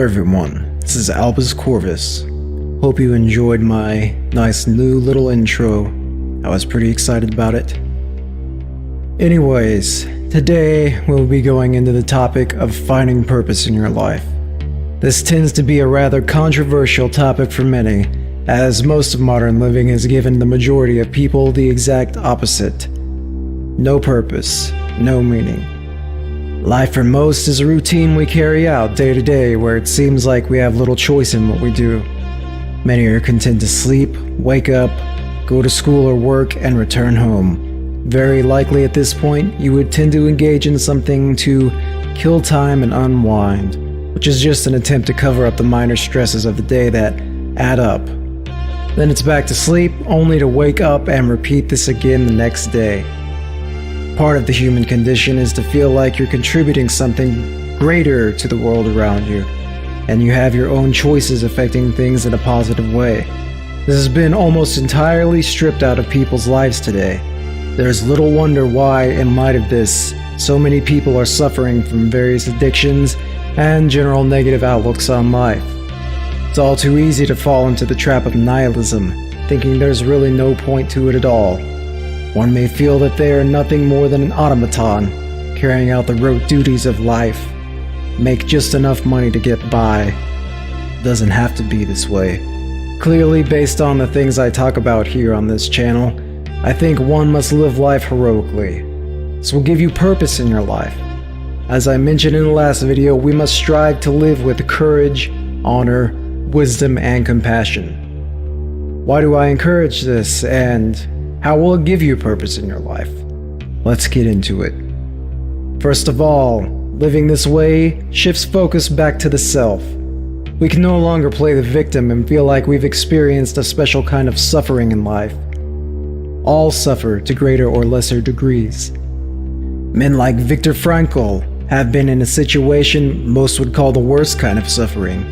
everyone, this is Albus Korvus. Hope you enjoyed my nice new little intro. I was pretty excited about it. Anyways, today we'll be going into the topic of finding purpose in your life. This tends to be a rather controversial topic for many, as most of modern living has given the majority of people the exact opposite. No purpose, no meaning. Life for most is a routine we carry out day to day where it seems like we have little choice in what we do. Many are content to sleep, wake up, go to school or work, and return home. Very likely at this point, you would tend to engage in something to kill time and unwind, which is just an attempt to cover up the minor stresses of the day that add up. Then it's back to sleep, only to wake up and repeat this again the next day. Part of the human condition is to feel like you're contributing something greater to the world around you, and you have your own choices affecting things in a positive way. This has been almost entirely stripped out of people's lives today. There's little wonder why, in light of this, so many people are suffering from various addictions and general negative outlooks on life. It's all too easy to fall into the trap of nihilism, thinking there's really no point to it at all. One may feel that they are nothing more than an automaton, carrying out the rote duties of life. Make just enough money to get by. It doesn't have to be this way. Clearly, based on the things I talk about here on this channel, I think one must live life heroically. This will give you purpose in your life. As I mentioned in the last video, we must strive to live with courage, honor, wisdom, and compassion. Why do I encourage this, and how will it give you purpose in your life? Let's get into it. First of all, living this way shifts focus back to the self. We can no longer play the victim and feel like we've experienced a special kind of suffering in life. All suffer to greater or lesser degrees. Men like Viktor Frankl have been in a situation most would call the worst kind of suffering.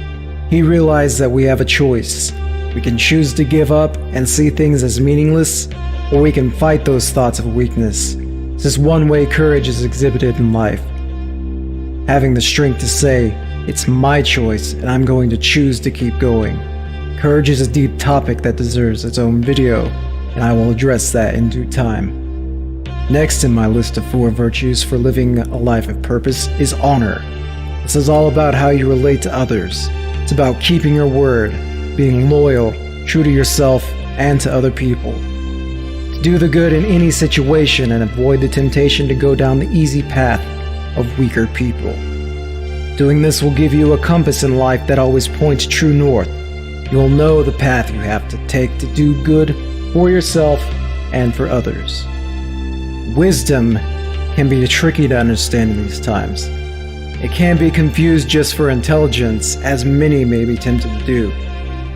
He realized that we have a choice. We can choose to give up and see things as meaningless, or we can fight those thoughts of weakness. This is one way courage is exhibited in life. Having the strength to say, it's my choice and I'm going to choose to keep going. Courage is a deep topic that deserves its own video, and I will address that in due time. Next in my list of 4 virtues for living a life of purpose is honor. This is all about how you relate to others. It's about keeping your word, being loyal, true to yourself and to other people. Do the good in any situation and avoid the temptation to go down the easy path of weaker people. Doing this will give you a compass in life that always points true north. You'll know the path you have to take to do good for yourself and for others. Wisdom can be tricky to understand in these times. It can be confused just for intelligence, as many may be tempted to do.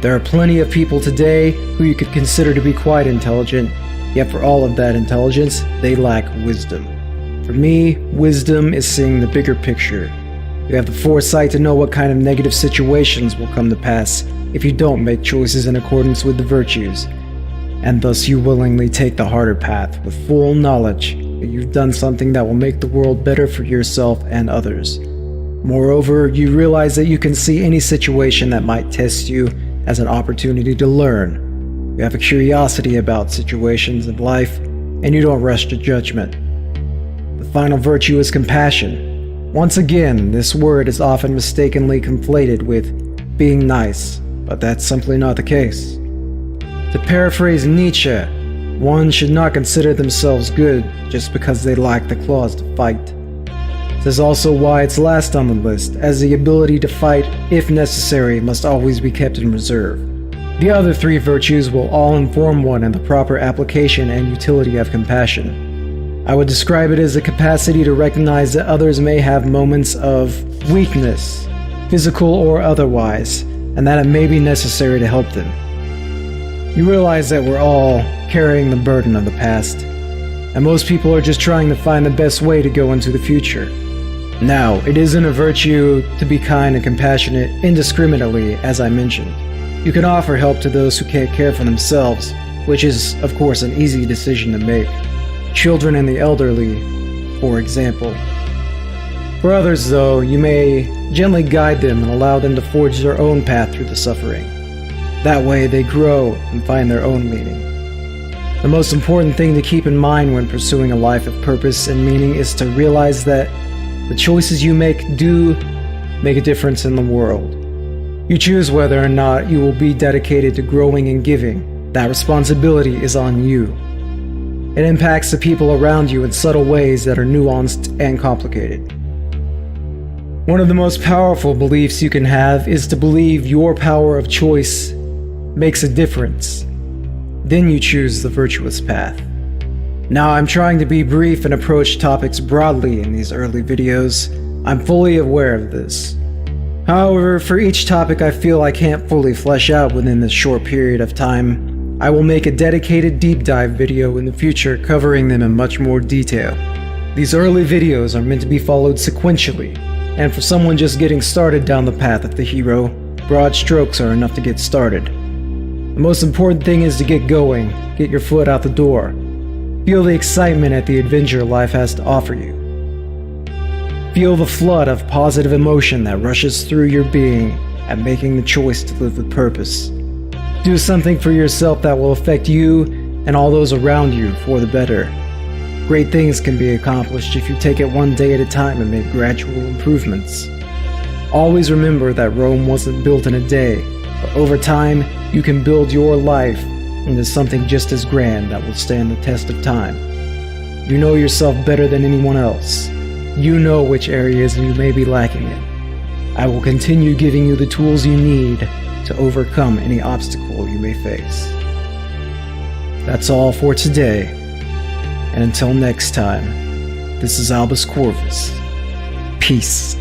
There are plenty of people today who you could consider to be quite intelligent, yet for all of that intelligence, they lack wisdom. For me, wisdom is seeing the bigger picture. You have the foresight to know what kind of negative situations will come to pass if you don't make choices in accordance with the virtues, and thus you willingly take the harder path with full knowledge that you've done something that will make the world better for yourself and others. Moreover, you realize that you can see any situation that might test you as an opportunity to learn. You have a curiosity about situations in life, and you don't rush to judgment. The final virtue is compassion. Once again, this word is often mistakenly conflated with being nice, but that's simply not the case. To paraphrase Nietzsche, one should not consider themselves good just because they lack the claws to fight. This is also why it's last on the list, as the ability to fight, if necessary, must always be kept in reserve. The other 3 virtues will all inform one in the proper application and utility of compassion. I would describe it as the capacity to recognize that others may have moments of weakness, physical or otherwise, and that it may be necessary to help them. You realize that we're all carrying the burden of the past, and most people are just trying to find the best way to go into the future. Now, it isn't a virtue to be kind and compassionate indiscriminately, as I mentioned. You can offer help to those who can't care for themselves, which is, of course, an easy decision to make. Children and the elderly, for example. For others, though, you may gently guide them and allow them to forge their own path through the suffering. That way, they grow and find their own meaning. The most important thing to keep in mind when pursuing a life of purpose and meaning is to realize that the choices you make do make a difference in the world. You choose whether or not you will be dedicated to growing and giving. That responsibility is on you. It impacts the people around you in subtle ways that are nuanced and complicated. One of the most powerful beliefs you can have is to believe your power of choice makes a difference. Then you choose the virtuous path. Now, I'm trying to be brief and approach topics broadly in these early videos. I'm fully aware of this. However, for each topic I feel I can't fully flesh out within this short period of time, I will make a dedicated deep dive video in the future covering them in much more detail. These early videos are meant to be followed sequentially, and for someone just getting started down the path of the hero, broad strokes are enough to get started. The most important thing is to get going, get your foot out the door, feel the excitement at the adventure life has to offer you. Feel the flood of positive emotion that rushes through your being at making the choice to live with purpose. Do something for yourself that will affect you and all those around you for the better. Great things can be accomplished if you take it one day at a time and make gradual improvements. Always remember that Rome wasn't built in a day, but over time, you can build your life into something just as grand that will stand the test of time. You know yourself better than anyone else. You know which areas you may be lacking in. I will continue giving you the tools you need to overcome any obstacle you may face. That's all for today, and until next time, this is Albus Korvus. Peace.